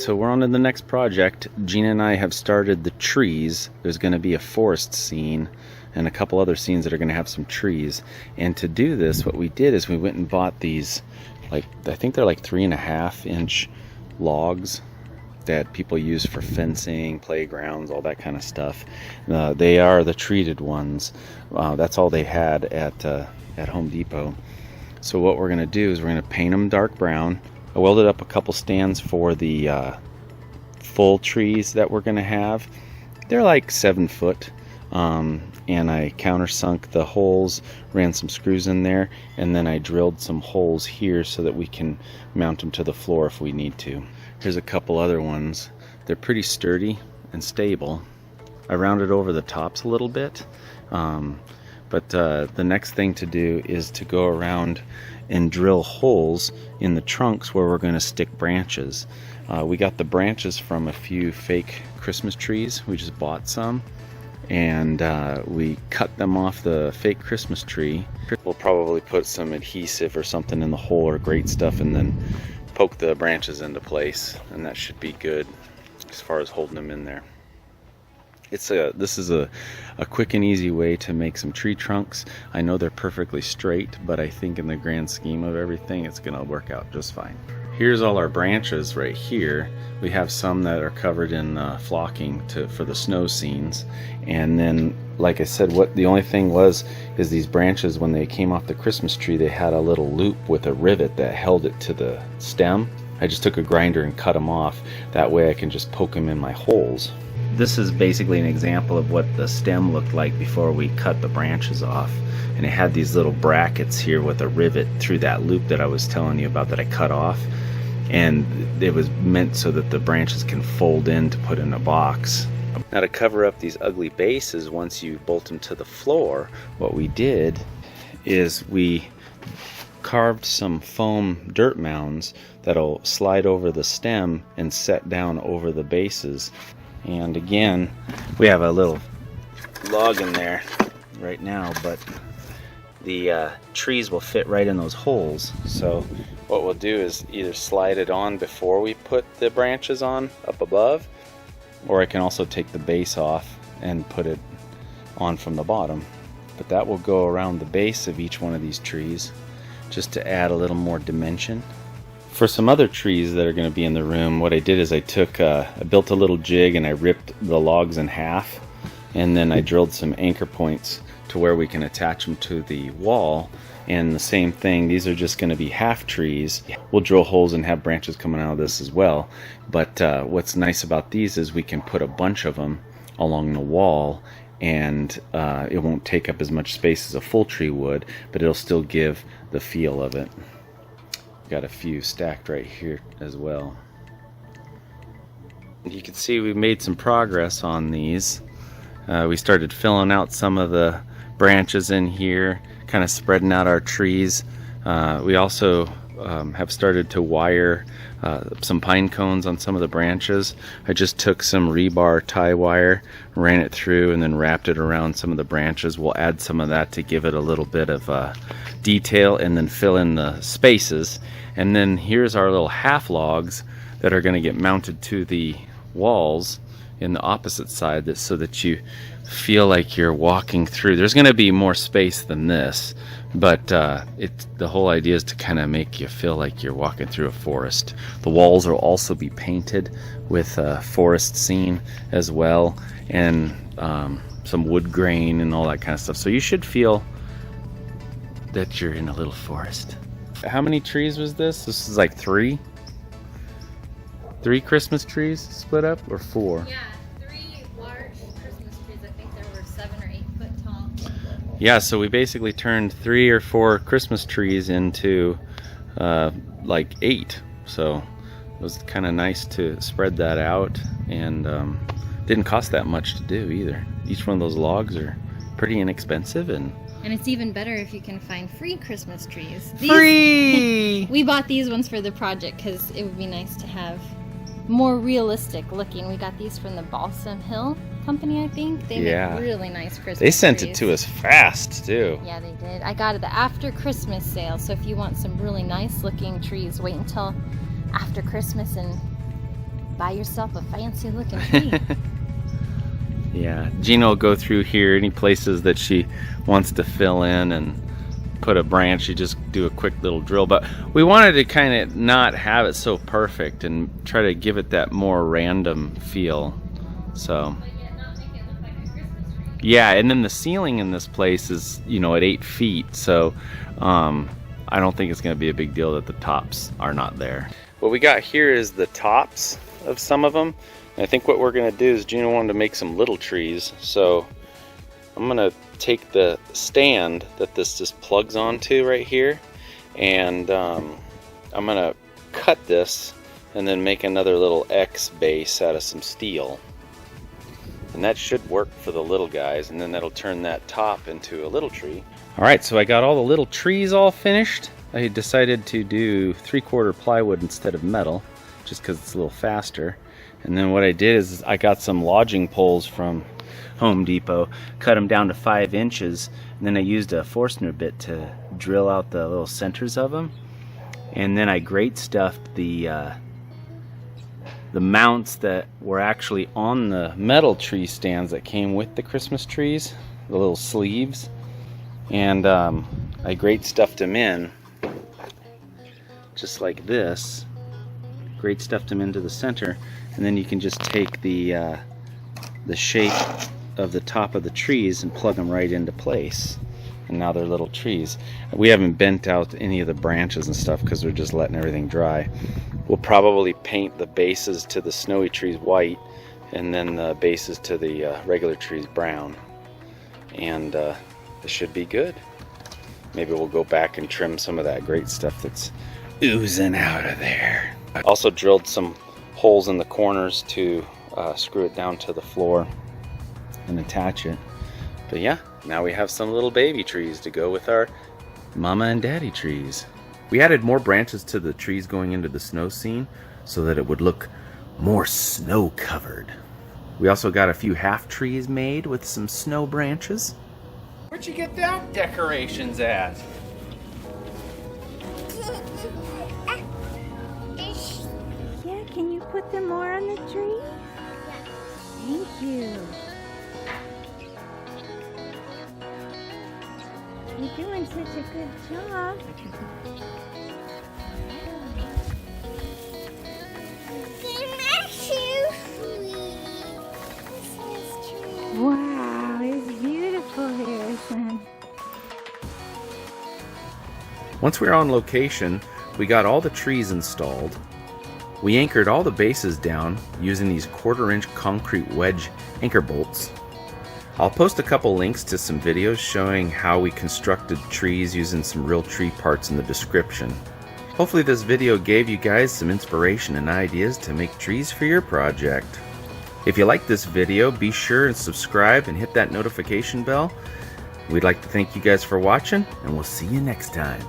So we're on to the next project. Gina and I have started the trees. There's going to be a forest scene and a couple other scenes that are going to have some trees. And to do this, what we did is we went and bought these, like, I think they're like 3.5-inch logs that people use for fencing, playgrounds, all that kind of stuff. They are the treated ones. That's all they had at Home Depot. So what we're going to do is we're going to paint them dark brown. I welded up a couple stands for the full trees that we're going to have. They're like 7 foot. And I countersunk the holes, ran some screws in there, and then I drilled some holes here so that we can mount them to the floor if we need to. Here's a couple other ones. They're pretty sturdy and stable. I rounded over the tops a little bit, but the next thing to do is to go around and drill holes in the trunks where we're going to stick branches. We got the branches from a few fake Christmas trees. We just bought some, and we cut them off the fake Christmas tree. We'll probably put some adhesive or something in the hole or great stuff, and then poke the branches into place, and that should be good as far as holding them in there. This is a quick and easy way to make some tree trunks. I know they're perfectly straight, but I think in the grand scheme of everything, it's going to work out just fine. Here's all our branches right here. We have some that are covered in flocking for the snow scenes, and then, like I said, what the only thing is these branches, when they came off the Christmas tree, they had a little loop with a rivet that held it to the stem. I just took a grinder and cut them off. That way I can just poke them in my holes. This is basically an example of what the stem looked like before we cut the branches off. And it had these little brackets here with a rivet through that loop that I was telling you about that I cut off. And it was meant so that the branches can fold in to put in a box. Now, to cover up these ugly bases, once you bolt them to the floor, what we did is we carved some foam dirt mounds that'll slide over the stem and set down over the bases. And again, we have a little log in there right now, but the trees will fit right in those holes. So what we'll do is either slide it on before we put the branches on up above, or I can also take the base off and put it on from the bottom. But that will go around the base of each one of these trees just to add a little more dimension. For some other trees that are going to be in the room, what I did is I built a little jig and I ripped the logs in half, and then I drilled some anchor points to where we can attach them to the wall. And the same thing, these are just going to be half trees. We'll drill holes and have branches coming out of this as well. But what's nice about these is we can put a bunch of them along the wall, and it won't take up as much space as a full tree would, but it'll still give the feel of it. Got a few stacked right here as well. You can see we made some progress on these. We started filling out some of the branches in here, kind of spreading out our trees. We also have started to wire some pine cones on some of the branches. I just took some rebar tie wire, ran it through, and then wrapped it around some of the branches. We'll add some of that to give it a little bit of detail, and then fill in the spaces. And then here's our little half logs that are going to get mounted to the walls in the opposite side, so that you feel like you're walking through. There's going to be more space than this, but the whole idea is to kind of make you feel like you're walking through a forest. The walls will also be painted with a forest scene as well, and some wood grain and all that kind of stuff. So you should feel that you're in a little forest. How many trees was this? This is like 3 Christmas trees split up, or 4? Yeah, 3 large Christmas trees. I think there were 7 or 8 foot tall. Yeah, so we basically turned 3 or 4 Christmas trees into like 8. So it was kind of nice to spread that out, and didn't cost that much to do either. Each one of those logs are pretty inexpensive, and it's even better if you can find free Christmas trees. Free! We bought these ones for the project because it would be nice to have more realistic looking. We got these from the Balsam Hill company, I think. They make really nice Christmas trees. They sent it to us fast, too. Yeah, they did. I got it the after Christmas sale, so if you want some really nice looking trees, wait until after Christmas and buy yourself a fancy looking tree. Yeah, Gina will go through here, any places that she wants to fill in and put a branch, you just do a quick little drill. But we wanted to kind of not have it so perfect and try to give it that more random feel. So yeah, and then the ceiling in this place is, you know, at 8 feet, so I don't think it's going to be a big deal that the tops are not there. What we got here is the tops of some of them. And I think what we're going to do is Gina wanted to make some little trees, so I'm going to take the stand that this just plugs onto right here, and I'm going to cut this and then make another little X base out of some steel. And that should work for the little guys, and then that'll turn that top into a little tree. Alright, so I got all the little trees all finished. I decided to do 3/4 plywood instead of metal, just because it's a little faster. And then what I did is I got some lodging poles from Home Depot, cut them down to 5 inches, and then I used a Forstner bit to drill out the little centers of them. And then I grate stuffed the mounts that were actually on the metal tree stands that came with the Christmas trees, the little sleeves. And I grate stuffed them in just like this. Grate stuffed them into the center, and then you can just take the shape of the top of the trees and plug them right into place, and now they're little trees. We haven't bent out any of the branches and stuff because we're just letting everything dry. We'll probably paint the bases to the snowy trees white, and then the bases to the regular trees brown, and it should be good. Maybe we'll go back and trim some of that great stuff that's oozing out of there. I also drilled some holes in the corners to screw it down to the floor and attach it. But yeah, now we have some little baby trees to go with our mama and daddy trees. We added more branches to the trees going into the snow scene so that it would look more snow covered. We also got a few half trees made with some snow branches. Where'd you get that decorations at? Yeah, can you put them more on the tree? Thank you. You're doing such a good job. Wow, it's beautiful, Harrison. Once we were on location, we got all the trees installed. We anchored all the bases down using these 1/4-inch concrete wedge anchor bolts. I'll post a couple links to some videos showing how we constructed trees using some real tree parts in the description. Hopefully this video gave you guys some inspiration and ideas to make trees for your project. If you like this video, be sure and subscribe and hit that notification bell. We'd like to thank you guys for watching, and we'll see you next time.